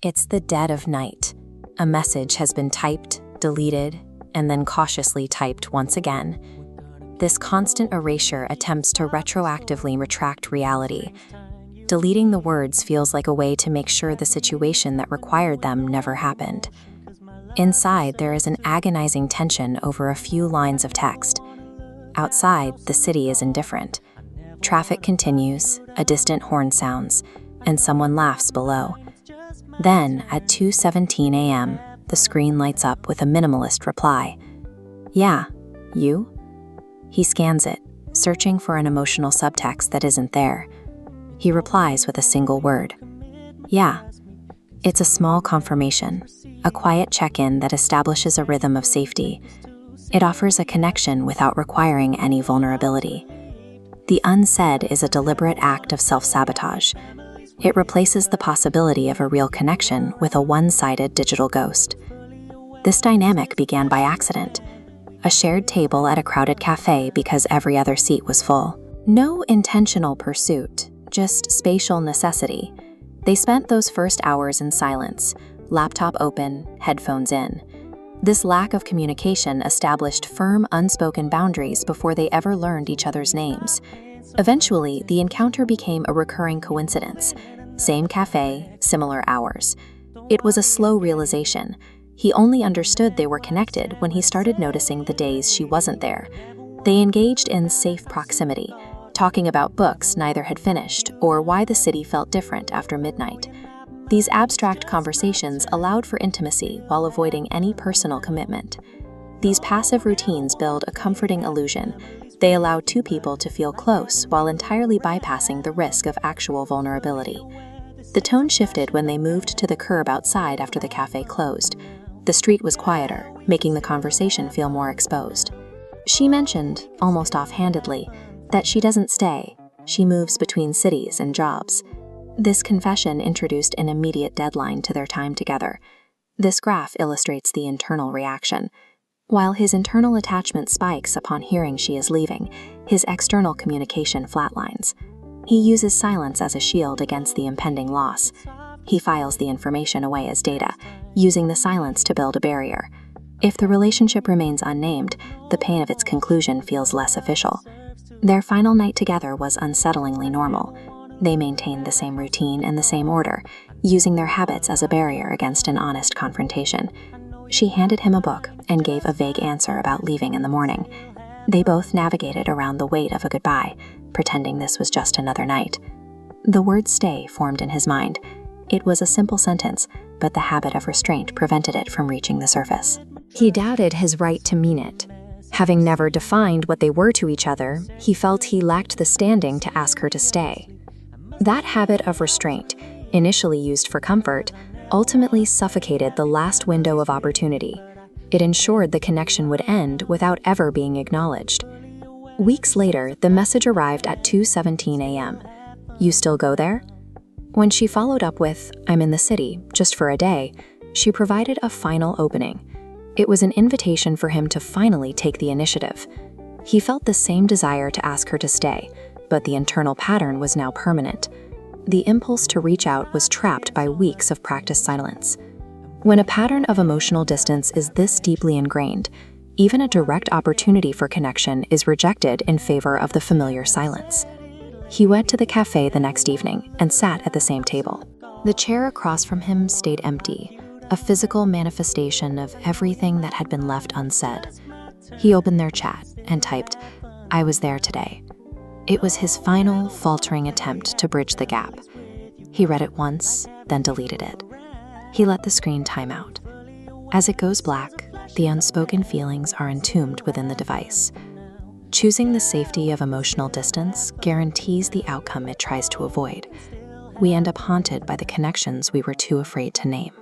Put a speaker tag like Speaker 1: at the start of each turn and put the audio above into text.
Speaker 1: It's the dead of night. A message has been typed, deleted, and then cautiously typed once again. This constant erasure attempts to retroactively retract reality. Deleting the words feels like a way to make sure the situation that required them never happened. Inside, there is an agonizing tension over a few lines of text. Outside, the city is indifferent. Traffic continues, a distant horn sounds, and someone laughs below. Then, at 2:17 a.m., the screen lights up with a minimalist reply. "Yeah, you?" He scans it, searching for an emotional subtext that isn't there. He replies with a single word. "Yeah." It's a small confirmation, a quiet check-in that establishes a rhythm of safety. It offers a connection without requiring any vulnerability. The unsaid is a deliberate act of self-sabotage. It replaces the possibility of a real connection with a one-sided digital ghost. This dynamic began by accident. A shared table at a crowded cafe because every other seat was full. No intentional pursuit, just spatial necessity. They spent those first hours in silence, laptop open, headphones in. This lack of communication established firm, unspoken boundaries before they ever learned each other's names. Eventually, the encounter became a recurring coincidence. Same cafe, similar hours. It was a slow realization. He only understood they were connected when he started noticing the days she wasn't there. They engaged in safe proximity, talking about books neither had finished or why the city felt different after midnight. These abstract conversations allowed for intimacy while avoiding any personal commitment. These passive routines build a comforting illusion. They allow two people to feel close while entirely bypassing the risk of actual vulnerability. The tone shifted when they moved to the curb outside after the cafe closed. The street was quieter, making the conversation feel more exposed. She mentioned, almost offhandedly, that she doesn't stay. She moves between cities and jobs. This confession introduced an immediate deadline to their time together. This graph illustrates the internal reaction. While his internal attachment spikes upon hearing she is leaving, his external communication flatlines. He uses silence as a shield against the impending loss. He files the information away as data, using the silence to build a barrier. If the relationship remains unnamed, the pain of its conclusion feels less official. Their final night together was unsettlingly normal. They maintained the same routine and the same order, using their habits as a barrier against an honest confrontation. She handed him a book and gave a vague answer about leaving in the morning. They both navigated around the weight of a goodbye, pretending this was just another night. The word "stay" formed in his mind. It was a simple sentence, but the habit of restraint prevented it from reaching the surface. He doubted his right to mean it. Having never defined what they were to each other, he felt he lacked the standing to ask her to stay. That habit of restraint, initially used for comfort, ultimately suffocated the last window of opportunity. It ensured the connection would end without ever being acknowledged. Weeks later, the message arrived at 2:17 a.m. "You still go there?" When she followed up with, "I'm in the city, just for a day," she provided a final opening. It was an invitation for him to finally take the initiative. He felt the same desire to ask her to stay, but the internal pattern was now permanent. The impulse to reach out was trapped by weeks of practiced silence. When a pattern of emotional distance is this deeply ingrained, even a direct opportunity for connection is rejected in favor of the familiar silence. He went to the cafe the next evening and sat at the same table. The chair across from him stayed empty, a physical manifestation of everything that had been left unsaid. He opened their chat and typed, "I was there today." It was his final, faltering attempt to bridge the gap. He read it once, then deleted it. He let the screen time out. As it goes black, the unspoken feelings are entombed within the device. Choosing the safety of emotional distance guarantees the outcome it tries to avoid. We end up haunted by the connections we were too afraid to name.